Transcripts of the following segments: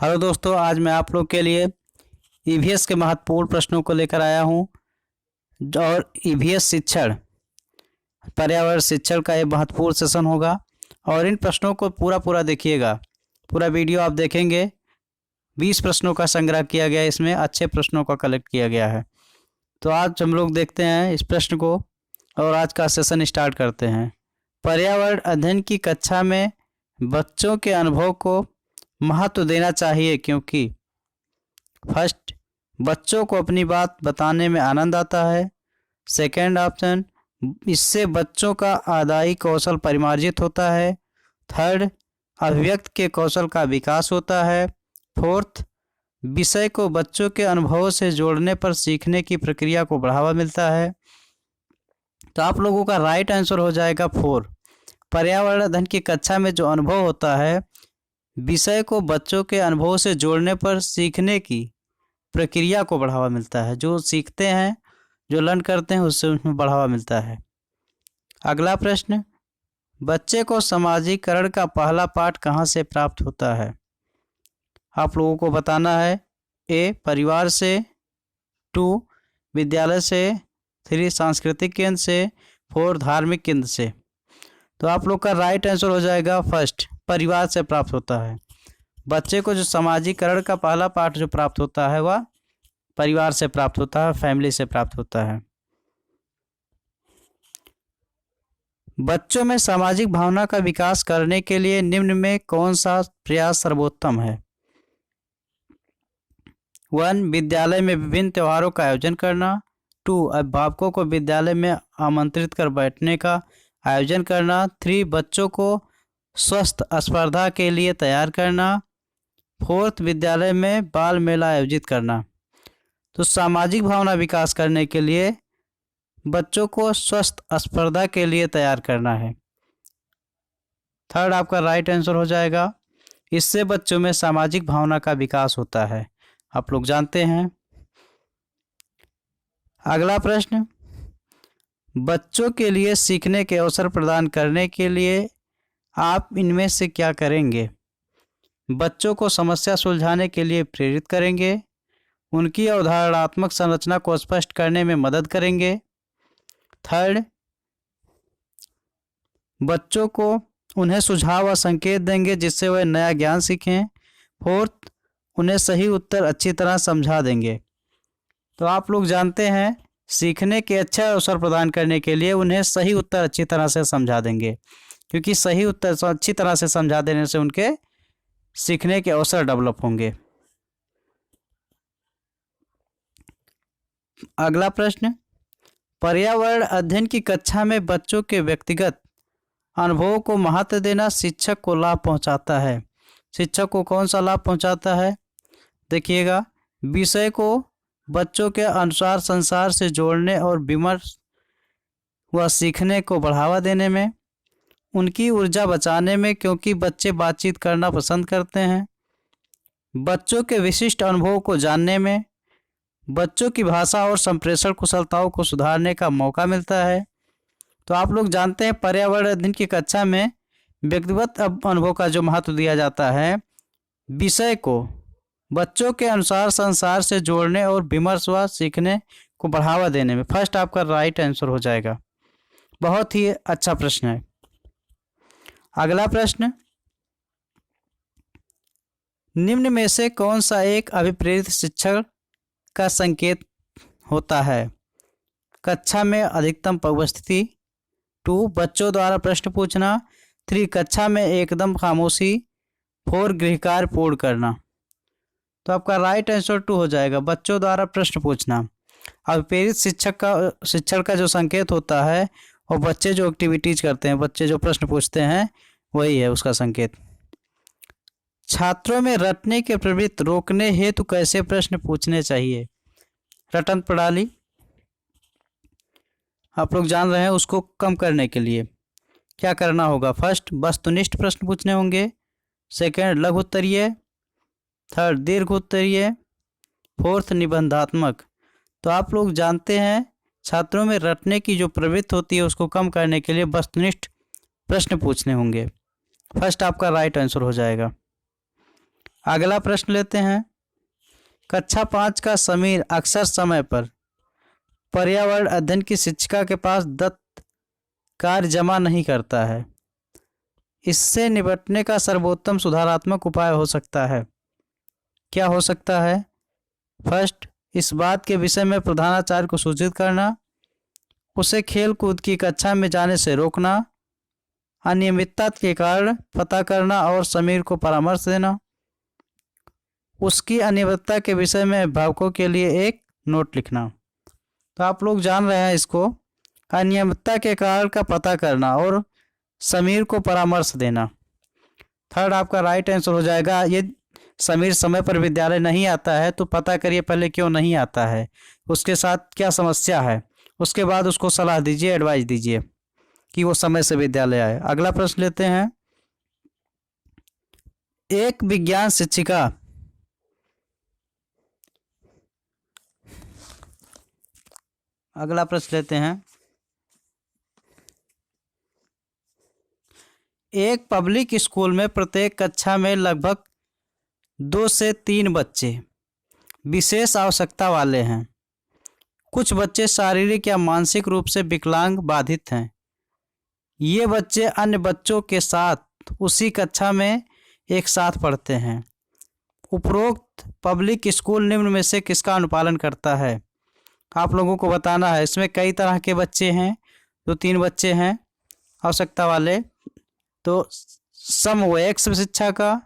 Hello दोस्तों, आज मैं आप लोग के लिए ईवीएस के महत्वपूर्ण प्रश्नों को लेकर आया हूं। और ईवीएस शिक्षण, पर्यावरण शिक्षण का ये महत्वपूर्ण सेशन होगा। और इन प्रश्नों को पूरा देखिएगा। पूरा वीडियो आप देखेंगे। 20 प्रश्नों का संग्रह किया गया है, इसमें अच्छे प्रश्नों का कलेक्ट किया गया है। तो आज हम लोग देखते हैं इस प्रश्न को और आज का सेशन स्टार्ट करते हैं। पर्यावरण अध्ययन की कक्षा में बच्चों के अनुभव को महत्व देना चाहिए, क्योंकि फर्स्ट, बच्चों को अपनी बात बताने में आनंद आता है। सेकंड ऑप्शन, इससे बच्चों का आदाई कौशल परिमार्जित होता है। थर्ड, अभिव्यक्त के कौशल का विकास होता है। फोर्थ, विषय को बच्चों के अनुभवों से जोड़ने पर सीखने की प्रक्रिया को बढ़ावा मिलता है। तो आप लोगों का राइट आंसर हो जाएगा 4। पर्यावरण अध्ययन की कक्षा में जो अनुभव होता है, विषय को बच्चों के अनुभवों से जोड़ने पर सीखने की प्रक्रिया को बढ़ावा मिलता है। जो सीखते हैं, जो लर्न करते हैं, उससे उसमें बढ़ावा मिलता है। अगला प्रश्न, बच्चे को समाजीकरण का पहला पाठ कहाँ से प्राप्त होता है? आप लोगों को बताना है। ए, परिवार से। 2, विद्यालय से। 3, सांस्कृतिक केंद्र से। 4, धार्मिक केंद्र से। तो आप लोग का राइट आंसर हो जाएगा फर्स्ट, परिवार से प्राप्त होता है। बच्चे को जो समाजीकरण का पहला पाठ जो प्राप्त होता है वह परिवार से प्राप्त होता है, फैमिली से प्राप्त होता है। बच्चों में सामाजिक भावना का विकास करने के लिए निम्न में कौन सा प्रयास सर्वोत्तम है? 1, विद्यालय में विभिन्न त्योहारों का आयोजन करना। 2, अभिभावकों को विद्यालय में आमंत्रित कर बैठने का आयोजन करना। 3, बच्चों को स्वस्थ स्पर्धा के लिए तैयार करना। 4, विद्यालय में बाल मेला आयोजित करना। तो सामाजिक भावना विकास करने के लिए बच्चों को स्वस्थ स्पर्धा के लिए तैयार करना है। थर्ड आपका राइट आंसर हो जाएगा। इससे बच्चों में सामाजिक भावना का विकास होता है, आप लोग जानते हैं। अगला प्रश्न, बच्चों के लिए सीखने के अवसर प्रदान करने के लिए आप इनमें से क्या करेंगे? बच्चों को समस्या सुलझाने के लिए प्रेरित करेंगे, उनकी अवधारणात्मक संरचना को स्पष्ट करने में मदद करेंगे। थर्ड, बच्चों को उन्हें सुझाव व संकेत देंगे जिससे वह नया ज्ञान सीखें। फोर्थ, उन्हें सही उत्तर अच्छी तरह समझा देंगे। तो आप लोग जानते हैं, सीखने के अच्छा अवसर प्रदान करने के लिए उन्हें सही उत्तर अच्छी तरह से समझा देंगे, क्योंकि सही उत्तर अच्छी तरह से समझा देने से उनके सीखने के अवसर डेवलप होंगे। अगला प्रश्न, पर्यावरण अध्ययन की कक्षा में बच्चों के व्यक्तिगत अनुभवों को महत्व देना शिक्षक को लाभ पहुंचाता है। शिक्षक को कौन सा लाभ पहुंचाता है? देखिएगा, विषय को बच्चों के अनुसार संसार से जोड़ने और विमर्श व सीखने को बढ़ावा देने में, उनकी ऊर्जा बचाने में, क्योंकि बच्चे बातचीत करना पसंद करते हैं, बच्चों के विशिष्ट अनुभवों को जानने में, बच्चों की भाषा और संप्रेषण कुशलताओं को सुधारने का मौका मिलता है। तो आप लोग जानते हैं, पर्यावरण अध्ययन की कक्षा में व्यक्तिगत अनुभव का जो महत्व दिया जाता है, विषय को बच्चों के अनुसार संसार से जोड़ने और विमर्श व सीखने को बढ़ावा देने में। फर्स्ट आपका राइट आंसर हो जाएगा। बहुत ही अच्छा प्रश्न है। अगला प्रश्न, निम्न में से कौन सा एक अभिप्रेरित शिक्षण का संकेत होता है? कक्षा में अधिकतम उपस्थिति। 2, बच्चों द्वारा प्रश्न पूछना। 3, कक्षा में एकदम खामोशी। 4, गृहकार्य पूर्ण करना। तो आपका राइट आंसर 2 हो जाएगा, बच्चों द्वारा प्रश्न पूछना। अभिप्रेरित शिक्षण का जो संकेत होता है वो बच्चे जो एक्टिविटीज करते हैं, बच्चे जो प्रश्न पूछते हैं, वही है उसका संकेत। छात्रों में रटने के प्रवृत्ति रोकने हेतु कैसे प्रश्न पूछने चाहिए? रटन प्रणाली आप लोग जान रहे हैं, उसको कम करने के लिए क्या करना होगा? फर्स्ट, वस्तुनिष्ठ प्रश्न पूछने होंगे। सेकंड, लघु उत्तरीय। थर्ड, दीर्घ उत्तरीय। फोर्थ, निबंधात्मक। तो आप लोग जानते हैं, छात्रों में रटने की जो प्रवृत्ति होती है उसको कम करने के लिए वस्तुनिष्ठ प्रश्न पूछने होंगे। फर्स्ट आपका राइट आंसर हो जाएगा। अगला प्रश्न लेते हैं। कक्षा 5 का समीर अक्सर समय पर पर्यावरण अध्ययन की शिक्षिका के पास दत्त कार्य जमा नहीं करता है। इससे निपटने का सर्वोत्तम सुधारात्मक उपाय हो सकता है। क्या हो सकता है? फर्स्ट, इस बात के विषय में प्रधानाचार्य को सूचित करना, उसे खेल कूद की कक्षा में जाने से रोकना, अनियमितता के कारण पता करना और समीर को परामर्श देना, उसकी अनियमितता के विषय में अभिभावकों के लिए एक नोट लिखना। तो आप लोग जान रहे हैं इसको, अनियमितता के कारण का पता करना और समीर को परामर्श देना। थर्ड आपका राइट आंसर हो जाएगा। ये समीर समय पर विद्यालय नहीं आता है तो पता करिए पहले क्यों नहीं आता है, उसके साथ क्या समस्या है, उसके बाद उसको सलाह दीजिए, एडवाइस दीजिए कि वो समय से विद्यालय आए। अगला प्रश्न लेते हैं। एक विज्ञान शिक्षिका अगला प्रश्न लेते हैं। एक पब्लिक स्कूल में प्रत्येक कक्षा में लगभग 2 से 3 बच्चे विशेष आवश्यकता वाले हैं। कुछ बच्चे शारीरिक या मानसिक रूप से विकलांग बाधित हैं। ये बच्चे अन्य बच्चों के साथ उसी कक्षा में एक साथ पढ़ते हैं। उपरोक्त पब्लिक स्कूल निम्न में से किसका अनुपालन करता है? आप लोगों को बताना है। इसमें कई तरह के बच्चे हैं, 2-3 बच्चे हैं आवश्यकता वाले। तो समवयस्क शिक्षा का,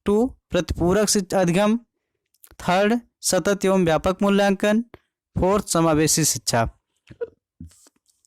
2 प्रतिपूरक अधिगम, 3 सतत एवं व्यापक मूल्यांकन, 4 समावेशी शिक्षा।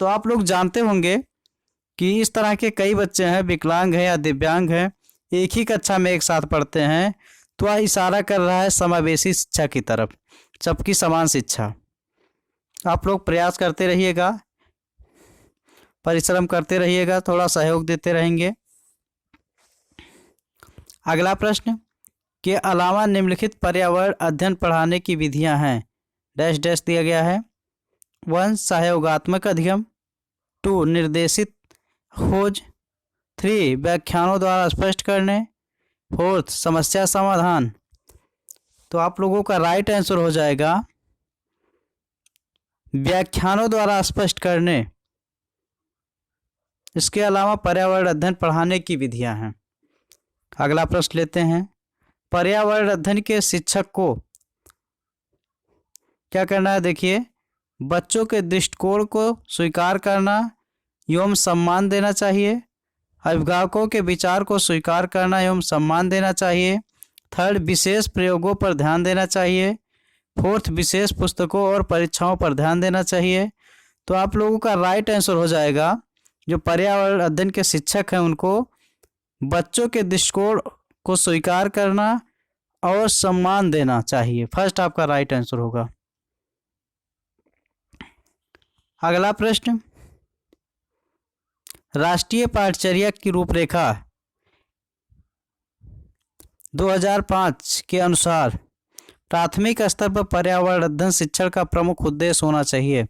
तो आप लोग जानते होंगे कि इस तरह के कई बच्चे हैं, विकलांग हैं या दिव्यांग हैं, एक ही कक्षा में एक साथ पढ़ते हैं। तो वह इशारा कर रहा है समावेशी शिक्षा की तरफ, सबकी समान शिक्षा। आप लोग प्रयास करते रहिएगा, परिश्रम करते रहिएगा, थोड़ा सहयोग देते रहेंगे। अगला प्रश्न के अलावा निम्नलिखित पर्यावरण अध्ययन पढ़ाने की विधियां हैं। डैश डैश दिया गया है। 1 सहयोगात्मक अधिगम, 2 निर्देशित खोज, 3 व्याख्यानों द्वारा स्पष्ट करने, 4 समस्या समाधान। तो आप लोगों का राइट आंसर हो जाएगा व्याख्यानों द्वारा स्पष्ट करने। इसके अलावा पर्यावरण अध्ययन पढ़ाने की विधियां हैं। अगला प्रश्न लेते हैं। पर्यावरण अध्ययन के शिक्षक को क्या करना है? देखिए, बच्चों के दृष्टिकोण को स्वीकार करना एवं सम्मान देना चाहिए, अभिभावकों के विचार को स्वीकार करना एवं सम्मान देना चाहिए, 3 विशेष प्रयोगों पर ध्यान देना चाहिए, 4 विशेष पुस्तकों और परीक्षाओं पर ध्यान देना चाहिए। तो आप लोगों का राइट आंसर हो जाएगा, जो पर्यावरण अध्ययन के शिक्षक हैं उनको बच्चों के दृष्टिकोण को स्वीकार करना और सम्मान देना चाहिए। फर्स्ट आपका राइट आंसर होगा। अगला प्रश्न, राष्ट्रीय पाठचर्या की रूपरेखा 2005 के अनुसार प्राथमिक स्तर पर पर्यावरण अध्ययन शिक्षण का प्रमुख उद्देश्य होना चाहिए।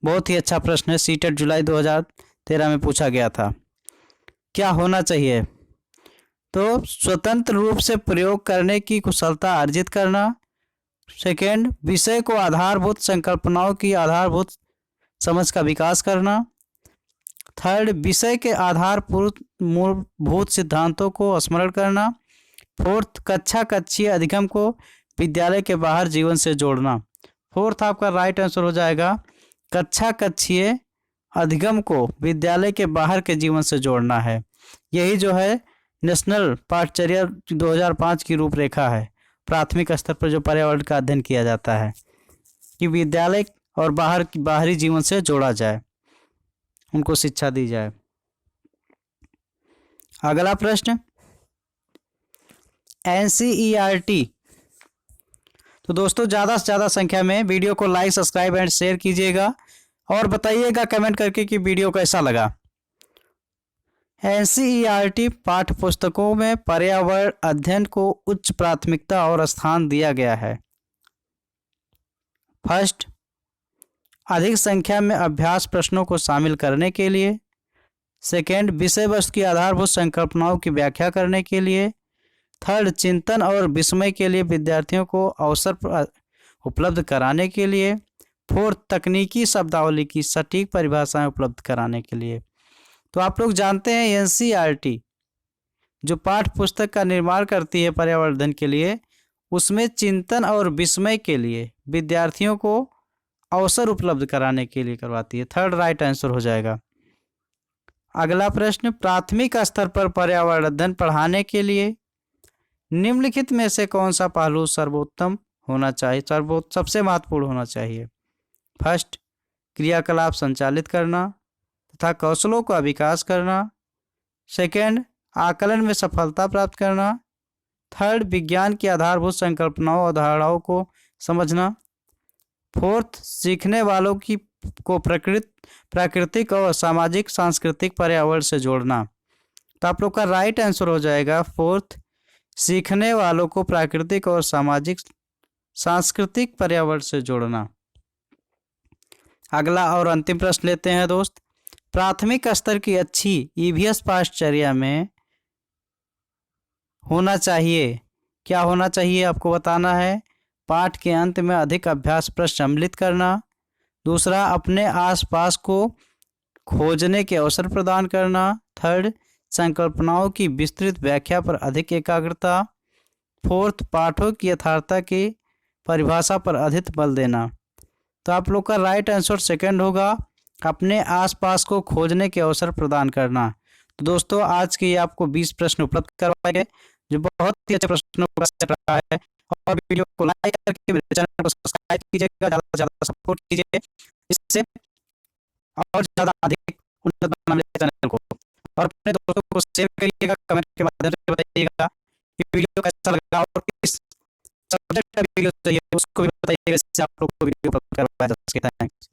बहुत ही अच्छा प्रश्न है, सीटेट जुलाई 2013 में पूछा गया था। क्या होना चाहिए? तो स्वतंत्र रूप से प्रयोग करने की कुशलता अर्जित करना, सेकेंड विषय को आधारभूत संकल्पनाओं की आधारभूत समझ का विकास करना, 3 विषय के आधारभूत मूलभूत सिद्धांतों को स्मरण करना, 4 कक्षा कक्षीय अधिगम को विद्यालय के बाहर जीवन से जोड़ना। 4 आपका राइट आंसर हो जाएगा, कक्षा कक्षीय अधिगम को विद्यालय के बाहर के जीवन से जोड़ना है। यही जो है नेशनल पाठचर्या 2005 की रूपरेखा है। प्राथमिक स्तर पर जो पर्यावरण का अध्ययन किया जाता है कि विद्यालय और बाहरी जीवन से जोड़ा जाए, उनको शिक्षा दी जाए। अगला प्रश्न, NCERT। तो दोस्तों ज़्यादा से ज़्यादा संख्या में वीडियो को लाइक, सब्सक्राइब एंड शेयर कीजिएगा और बताइएगा कमेंट करके कि वीडियो कैसा लगा। NCERT पाठ्य पुस्तकों में पर्यावरण अध्ययन को उच्च प्राथमिकता और स्थान दिया गया है। फर्स्ट, अधिक संख्या में अभ्यास प्रश्नों को शामिल करने के लिए, सेकेंड विषय वस्तु की आधारभूत संकल्पनाओं की व्याख्या करने के लिए, थर्ड, चिंतन और विस्मय के लिए विद्यार्थियों को अवसर उपलब्ध कराने के लिए। फोर्थ, तकनीकी शब्दावली की सटीक परिभाषाएं उपलब्ध कराने के लिए। तो आप लोग जानते हैं एनसीईआरटी जो पाठ्य पुस्तक का निर्माण करती है पर्यावरण अध्ययन के लिए, उसमें चिंतन और विस्मय के लिए विद्यार्थियों को अवसर उपलब्ध कराने के लिए करवाती है। थर्ड राइट आंसर हो जाएगा। अगला प्रश्न, प्राथमिक स्तर पर पर्यावरण अध्ययन पढ़ाने के लिए निम्नलिखित में से कौन सा पहलू सर्वोत्तम होना चाहिए, सबसे महत्वपूर्ण होना चाहिए? फर्स्ट, क्रियाकलाप संचालित करना तथा कौशलों का विकास करना। सेकंड, आकलन में सफलता प्राप्त करना। थर्ड, विज्ञान की आधारभूत संकल्पनाओं और धारणाओं को समझना। फोर्थ, सीखने वालों को प्राकृतिक और सामाजिक सांस्कृतिक पर्यावरण से जोड़ना। तो आप लोग का राइट आंसर हो जाएगा फोर्थ, सीखने वालों को प्राकृतिक और सामाजिक सांस्कृतिक पर्यावरण से जोड़ना। अगला और अंतिम प्रश्न लेते हैं दोस्त। प्राथमिक स्तर की अच्छी ईवीएस पाठचर्या में होना चाहिए, क्या होना चाहिए आपको बताना है। पाठ के अंत में अधिक अभ्यास प्रश्न सम्मिलित करना। दूसरा, अपने आसपास को खोजने के अवसर प्रदान करना। थर्ड, संकल्पनाओं की विस्तृत व्याख्या पर अधिक एकाग्रता। फोर्थ, पाठों की यथार्थता की परिभाषा पर अधिक बल देना। तो आप लोग का राइट आंसर सेकंड होगा, अपने आसपास को खोजने के अवसर प्रदान करना। तो दोस्तों आज के आपको 20 प्रश्न उपलब्ध करवाए गए जो बहुत ही अच्छे प्रश्नों का सेट रहा है। और वीडियो को लाइक करके मेरे चैनल को सब्सक्राइब कीजिएगा, ज़्यादा से ज़्यादा सपोर्ट कीजिए, इससे और ज़्यादा अधिक उन्नत बनाना मेरे चैनल को। और अपने दोस्तों को शेयर करिएगा, कमेंट के माध्यम से बताइएगा कि वीडियो कैसा लगा और किस सब्जेक्ट का वीडियो चाहिए उसको भी बताइएगा, इससे आप लोग को वीडियो करवाया जा सके। थैंक्स।